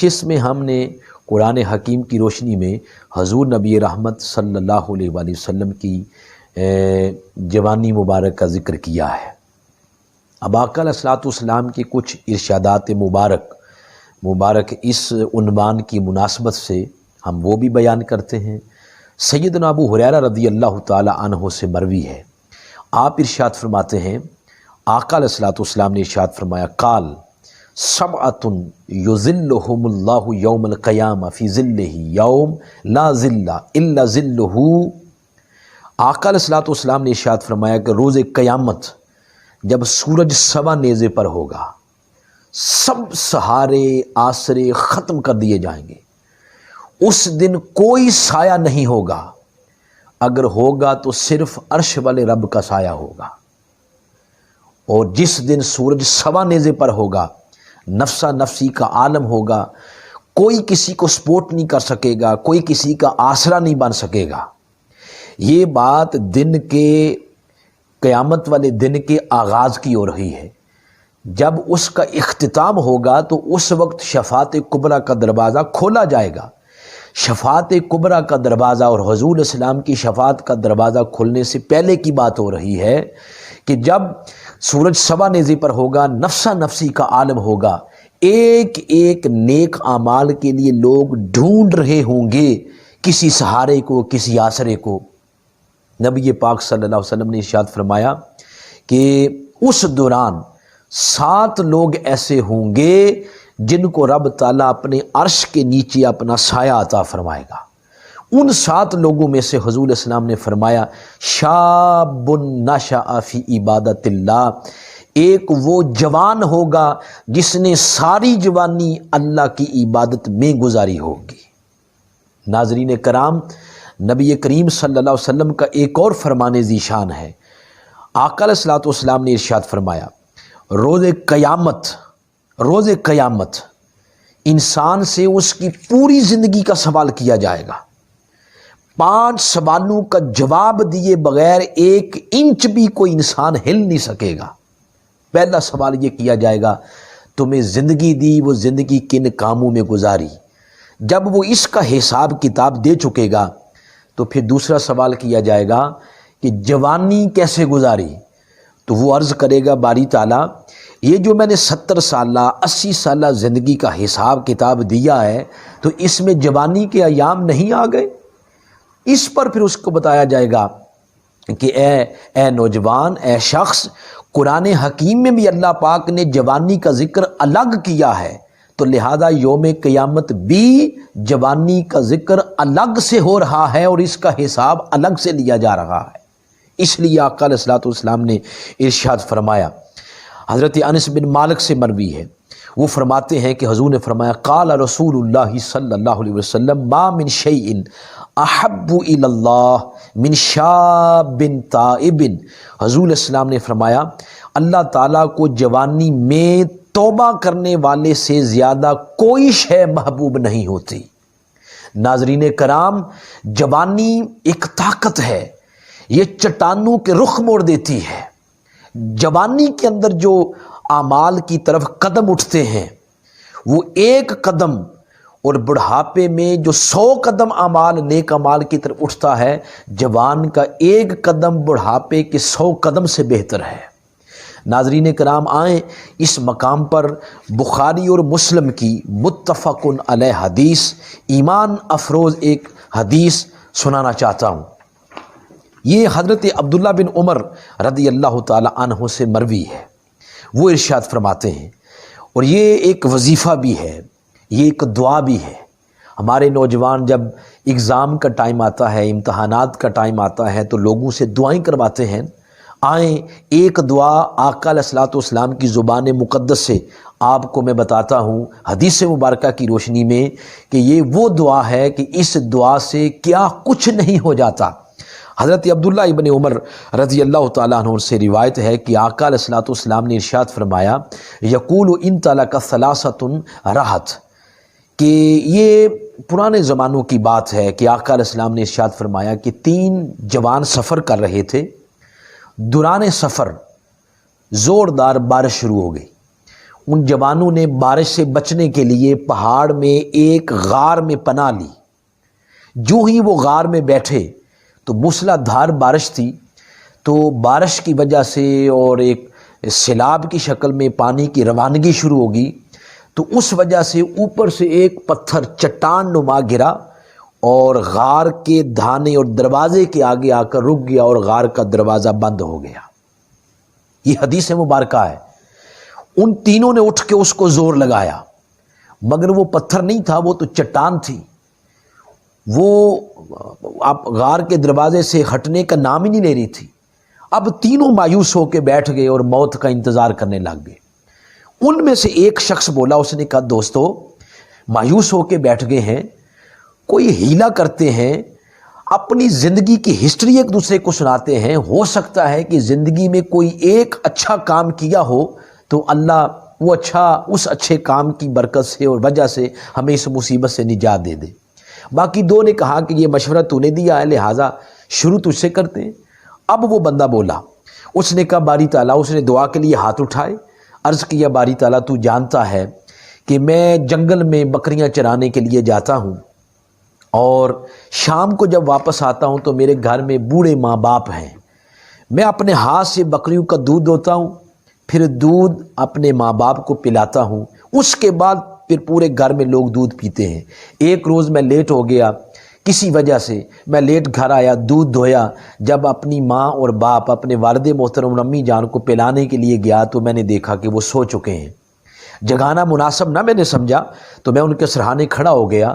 جس میں ہم نے قرآن حکیم کی روشنی میں حضور نبی رحمت صلی اللہ علیہ وآلہ وسلم کی جوانی مبارک کا ذکر کیا ہے۔ اب آقا علیہ الصلوۃ والسلام کی کچھ ارشادات مبارک اس عنوان کی مناسبت سے ہم وہ بھی بیان کرتے ہیں۔ سیدنا ابو ہریرہ رضی اللہ تعالی عنہ سے مروی ہے، آپ ارشاد فرماتے ہیں، آقا علیہ الصلوۃ والسلام نے ارشاد فرمایا، قال سبعۃ یظلھم اللہ یوم القیامہ فی ظلہ یوم لا ظل الا ظلہ۔ آقا علیہ الصلوۃ والسلام نے ارشاد فرمایا کہ روز قیامت جب سورج سوا نیزے پر ہوگا، سب سہارے آسرے ختم کر دیے جائیں گے، اس دن کوئی سایہ نہیں ہوگا، اگر ہوگا تو صرف عرش والے رب کا سایہ ہوگا۔ اور جس دن سورج سوا نیزے پر ہوگا، نفسا نفسی کا عالم ہوگا، کوئی کسی کو سپورٹ نہیں کر سکے گا، کوئی کسی کا آسرا نہیں بن سکے گا۔ یہ بات دن کے قیامت والے دن کے آغاز کی ہو رہی ہے۔ جب اس کا اختتام ہوگا تو اس وقت شفاعت کبریٰ کا دروازہ کھولا جائے گا۔ شفاعت کبریٰ کا دروازہ اور حضور السلام کی شفاعت کا دروازہ کھلنے سے پہلے کی بات ہو رہی ہے کہ جب سورج سوا نیزے پر ہوگا، نفسا نفسی کا عالم ہوگا، ایک ایک نیک اعمال کے لیے لوگ ڈھونڈ رہے ہوں گے کسی سہارے کو، کسی آسرے کو۔ نبی پاک صلی اللہ علیہ وسلم نے ارشاد فرمایا کہ اس دوران 7 لوگ ایسے ہوں گے جن کو رب تعالیٰ اپنے عرش کے نیچے اپنا سایہ عطا فرمائے گا۔ ان 7 لوگوں میں سے حضور السلام نے فرمایا، شاب نشأ فی عبادت اللہ، ایک وہ جوان ہوگا جس نے ساری جوانی اللہ کی عبادت میں گزاری ہوگی۔ ناظرین کرام، نبی کریم صلی اللہ علیہ وسلم کا ایک اور فرمان ذیشان ہے۔ آقا علیہ الصلوۃ والسلام نے ارشاد فرمایا، روز قیامت انسان سے اس کی پوری زندگی کا سوال کیا جائے گا۔ 5 سوالوں کا جواب دیے بغیر 1 انچ بھی کوئی انسان ہل نہیں سکے گا۔ پہلا سوال یہ کیا جائے گا، تمہیں زندگی دی، وہ زندگی کن کاموں میں گزاری؟ جب وہ اس کا حساب کتاب دے چکے گا تو پھر دوسرا سوال کیا جائے گا کہ جوانی کیسے گزاری؟ تو وہ عرض کرے گا، باری تعالیٰ یہ جو میں نے 70 سالہ 80 سالہ زندگی کا حساب کتاب دیا ہے تو اس میں جوانی کے ایام نہیں آ گئے؟ اس پر پھر اس کو بتایا جائے گا کہ اے نوجوان، اے شخص، قرآن حکیم میں بھی اللہ پاک نے جوانی کا ذکر الگ کیا ہے، تو لہذا یوم قیامت بھی جوانی کا ذکر الگ سے ہو رہا ہے اور اس کا حساب الگ سے لیا جا رہا ہے۔ اس لیے آقا علیہ الصلوۃ والسلام نے ارشاد فرمایا، حضرت انس بن مالک سے مروی ہے، وہ فرماتے ہیں کہ حضور نے فرمایا، قال رسول اللہ صلی اللہ علیہ وسلم، ما من شیء احب الی اللہ من شاب تائب۔ حضور علیہ السلام نے فرمایا، اللہ تعالیٰ کو جوانی میں توبہ کرنے والے سے زیادہ کوئی شے محبوب نہیں ہوتی۔ ناظرین کرام، جوانی ایک طاقت ہے، یہ چٹانوں کے رخ موڑ دیتی ہے۔ جوانی کے اندر جو اعمال کی طرف قدم اٹھتے ہیں وہ 1 قدم، اور بڑھاپے میں جو 100 قدم اعمال نیک اعمال کی طرف اٹھتا ہے، جوان کا 1 قدم بڑھاپے کے 100 قدم سے بہتر ہے۔ ناظرین کرام، آئیں اس مقام پر بخاری اور مسلم کی متفق علیہ حدیث، ایمان افروز ایک حدیث سنانا چاہتا ہوں۔ یہ حضرت عبداللہ بن عمر رضی اللہ تعالی عنہ سے مروی ہے، وہ ارشاد فرماتے ہیں، اور یہ ایک وظیفہ بھی ہے، یہ ایک دعا بھی ہے۔ ہمارے نوجوان جب اگزام کا ٹائم آتا ہے، امتحانات کا ٹائم آتا ہے، تو لوگوں سے دعائیں کرواتے ہیں۔ آئیں ایک دعا آقا علیہ الصلوۃ والسلام کی زبان مقدس سے آپ کو میں بتاتا ہوں حدیث مبارکہ کی روشنی میں کہ یہ وہ دعا ہے کہ اس دعا سے کیا کچھ نہیں ہو جاتا۔ حضرت عبداللہ ابن عمر رضی اللہ تعالیٰ عنہ سے روایت ہے کہ آقا علیہ الصلوۃ والسلام نے ارشاد فرمایا، یقول ان طلق ثلاثۃ راحت، کہ یہ پرانے زمانوں کی بات ہے کہ آقا علیہ السلام نے ارشاد فرمایا کہ 3 جوان سفر کر رہے تھے، دوران سفر زوردار بارش شروع ہو گئی، ان جوانوں نے بارش سے بچنے کے لیے پہاڑ میں ایک غار میں پناہ لی۔ جو ہی وہ غار میں بیٹھے تو موسلا دھار بارش تھی، تو بارش کی وجہ سے اور ایک سیلاب کی شکل میں پانی کی روانگی شروع ہوگی، تو اس وجہ سے اوپر سے ایک پتھر چٹان نما گرا اور غار کے دھانے اور دروازے کے آگے آ کر رک گیا اور غار کا دروازہ بند ہو گیا۔ یہ حدیث مبارکہ ہے۔ ان تینوں نے اٹھ کے اس کو زور لگایا، مگر وہ پتھر نہیں تھا، وہ تو چٹان تھی۔ وہ اب غار کے دروازے سے ہٹنے کا نام ہی نہیں لے رہی تھی۔ اب تینوں مایوس ہو کے بیٹھ گئے اور موت کا انتظار کرنے لگ گئے۔ ان میں سے ایک شخص بولا، اس نے کہا دوستو مایوس ہو کے بیٹھ گئے ہیں، کوئی ہیلا کرتے ہیں، اپنی زندگی کی ہسٹری ایک دوسرے کو سناتے ہیں، ہو سکتا ہے کہ زندگی میں کوئی ایک اچھا کام کیا ہو تو اللہ وہ اس اچھے کام کی برکت سے اور وجہ سے ہمیں اس مصیبت سے نجات دے دے۔ باقی دو نے کہا کہ یہ مشورہ تو نے دیا ہے، لہٰذا شروع تجھ سے کرتے ہیں۔ اب وہ بندہ بولا، اس نے کہا باری تعالیٰ، اس نے دعا کے لیے ہاتھ اٹھائے، عرض کیا باری تعالیٰ تو جانتا ہے کہ میں جنگل میں بکریاں چرانے کے لیے جاتا ہوں اور شام کو جب واپس آتا ہوں تو میرے گھر میں بوڑھے ماں باپ ہیں، میں اپنے ہاتھ سے بکریوں کا دودھ دوتا ہوں، پھر دودھ اپنے ماں باپ کو پلاتا ہوں، اس کے بعد پھر پورے گھر میں لوگ دودھ پیتے ہیں۔ ایک روز میں لیٹ ہو گیا، کسی وجہ سے میں لیٹ گھر آیا، دودھ دھویا، جب اپنی ماں اور باپ اپنے والد محترم امی جان کو پلانے کے لیے گیا تو میں نے دیکھا کہ وہ سو چکے ہیں۔ جگانا مناسب نہ میں نے سمجھا تو میں ان کے سرہانے کھڑا ہو گیا،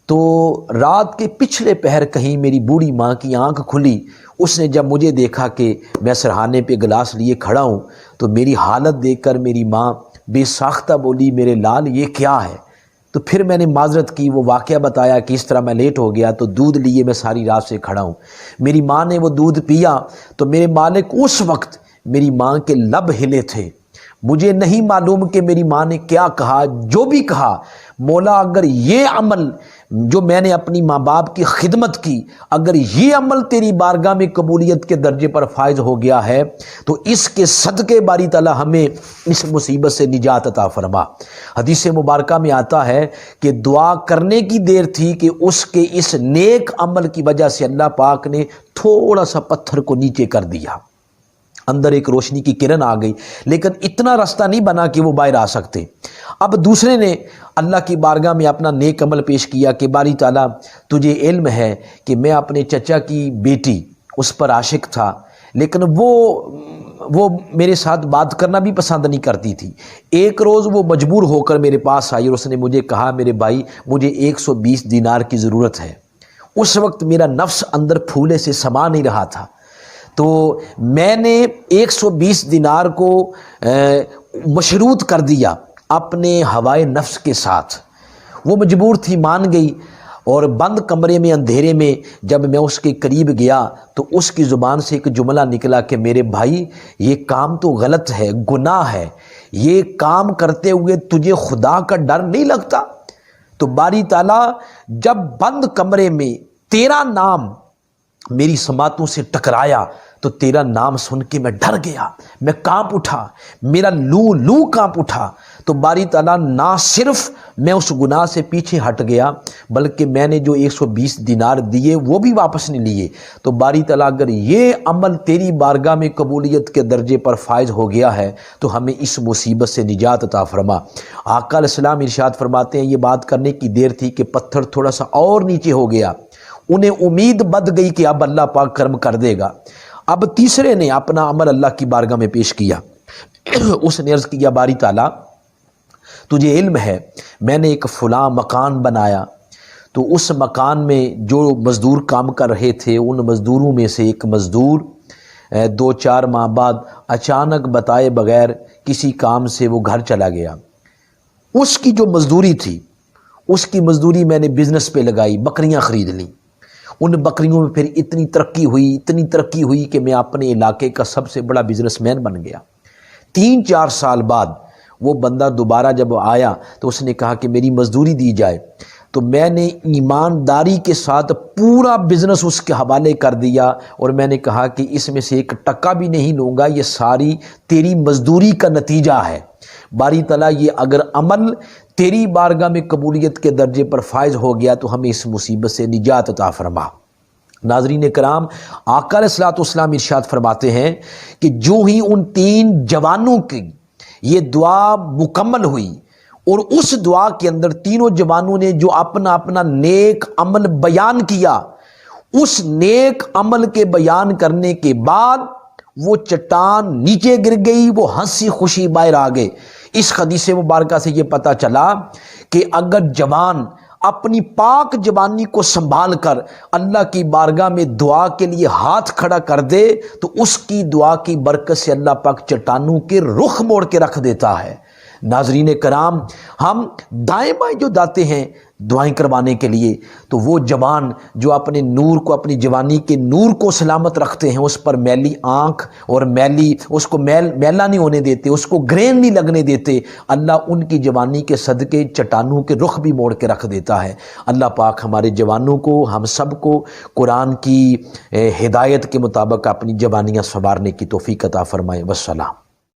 تو رات کے پچھلے پہر کہیں میری بوڑھی ماں کی آنکھ کھلی۔ اس نے جب مجھے دیکھا کہ میں سرہانے پہ گلاس لیے کھڑا ہوں تو میری حالت دیکھ کر میری ماں بے ساختہ بولی، میرے لال یہ کیا ہے؟ تو پھر میں نے معذرت کی، وہ واقعہ بتایا کہ اس طرح میں لیٹ ہو گیا تو دودھ لیے میں ساری رات سے کھڑا ہوں۔ میری ماں نے وہ دودھ پیا تو میرے مالک اس وقت میری ماں کے لب ہلے تھے۔ مجھے نہیں معلوم کہ میری ماں نے کیا کہا، جو بھی کہا، مولا اگر یہ عمل جو میں نے اپنی ماں باپ کی خدمت کی، اگر یہ عمل تیری بارگاہ میں قبولیت کے درجے پر فائز ہو گیا ہے تو اس کے صدقے باری تعالیٰ ہمیں اس مصیبت سے نجات عطا فرما۔ حدیث مبارکہ میں آتا ہے کہ دعا کرنے کی دیر تھی کہ اس کے اس نیک عمل کی وجہ سے اللہ پاک نے تھوڑا سا پتھر کو نیچے کر دیا، اندر ایک روشنی کی کرن آ گئی، لیکن اتنا راستہ نہیں بنا کہ وہ باہر آ سکتے۔ اب دوسرے نے اللہ کی بارگاہ میں اپنا نیک عمل پیش کیا کہ باری تعالیٰ تجھے علم ہے کہ میں اپنے چچا کی بیٹی اس پر عاشق تھا، لیکن وہ میرے ساتھ بات کرنا بھی پسند نہیں کرتی تھی۔ ایک روز وہ مجبور ہو کر میرے پاس آئی اور اس نے مجھے کہا میرے بھائی مجھے 120 دینار کی ضرورت ہے۔ اس وقت میرا نفس اندر پھولے سے سما نہیں رہا تھا، تو میں نے 120 دینار کو مشروط کر دیا اپنے ہوائے نفس کے ساتھ۔ وہ مجبور تھی، مان گئی، اور بند کمرے میں اندھیرے میں جب میں اس کے قریب گیا تو اس کی زبان سے ایک جملہ نکلا کہ میرے بھائی یہ کام تو غلط ہے، گناہ ہے، یہ کام کرتے ہوئے تجھے خدا کا ڈر نہیں لگتا؟ تو باری تعالیٰ جب بند کمرے میں تیرا نام میری سماعتوں سے ٹکرایا تو تیرا نام سن کے میں ڈر گیا، میں کانپ اٹھا، میرا لو کانپ اٹھا۔ تو باری تعالیٰ نہ صرف میں اس گناہ سے پیچھے ہٹ گیا بلکہ میں نے جو 120 دینار دیے وہ بھی واپس نہیں لیے۔ تو باری تعالیٰ اگر یہ عمل تیری بارگاہ میں قبولیت کے درجے پر فائز ہو گیا ہے تو ہمیں اس مصیبت سے نجات عطا فرما۔ آقا علیہ السلام ارشاد فرماتے ہیں یہ بات کرنے کی دیر تھی کہ پتھر تھوڑا سا اور نیچے ہو گیا، انہیں امید بد گئی کہ اب اللہ پاک کرم کر دے گا۔ اب تیسرے نے اپنا عمل اللہ کی بارگاہ میں پیش کیا۔ اس نے عرض کیا باری تعالیٰ تجھے علم ہے میں نے ایک فلاں مکان بنایا، تو اس مکان میں جو مزدور کام کر رہے تھے ان مزدوروں میں سے ایک مزدور 2-4 ماہ بعد اچانک بتائے بغیر کسی کام سے وہ گھر چلا گیا۔ اس کی جو مزدوری تھی اس کی مزدوری میں نے بزنس پہ لگائی، بکریاں خرید لیں۔ ان بکریوں میں پھر اتنی ترقی ہوئی کہ میں اپنے علاقے کا سب سے بڑا بزنس مین بن گیا۔ 3-4 سال بعد وہ بندہ دوبارہ جب آیا تو اس نے کہا کہ میری مزدوری دی جائے، تو میں نے ایمانداری کے ساتھ پورا بزنس اس کے حوالے کر دیا اور میں نے کہا کہ اس میں سے 1 ٹکا بھی نہیں لوں گا، یہ ساری تیری مزدوری کا نتیجہ ہے۔ باری تعالیٰ یہ اگر عمل تیری بارگاہ میں قبولیت کے درجے پر فائز ہو گیا تو ہمیں اس مصیبت سے نجات عطا فرما۔ ناظرین کرام، آقا علیہ الصلوۃ والسلام ارشاد فرماتے ہیں کہ جو ہی ان 3 جوانوں کی یہ دعا مکمل ہوئی اور اس دعا کے اندر تینوں جوانوں نے جو اپنا اپنا نیک عمل بیان کیا، اس نیک عمل کے بیان کرنے کے بعد وہ چٹان نیچے گر گئی، وہ ہنسی خوشی باہر آ گئے۔ اس حدیث مبارکہ سے یہ پتہ چلا کہ اگر جوان اپنی پاک جوانی کو سنبھال کر اللہ کی بارگاہ میں دعا کے لیے ہاتھ کھڑا کر دے تو اس کی دعا کی برکت سے اللہ پاک چٹانوں کے رخ موڑ کے رکھ دیتا ہے۔ ناظرین کرام، ہم دائیں بائیں جو جاتے ہیں دعائیں کروانے کے لیے، تو وہ جوان جو اپنے نور کو، اپنی جوانی کے نور کو سلامت رکھتے ہیں، اس پر میلی آنکھ اور اس کو میلا نہیں ہونے دیتے، اس کو گرین نہیں لگنے دیتے، اللہ ان کی جوانی کے صدقے چٹانوں کے رخ بھی موڑ کے رکھ دیتا ہے۔ اللہ پاک ہمارے جوانوں کو، ہم سب کو قرآن کی ہدایت کے مطابق اپنی جوانیاں سنوارنے کی توفیق عطا فرمائے۔ والسلام۔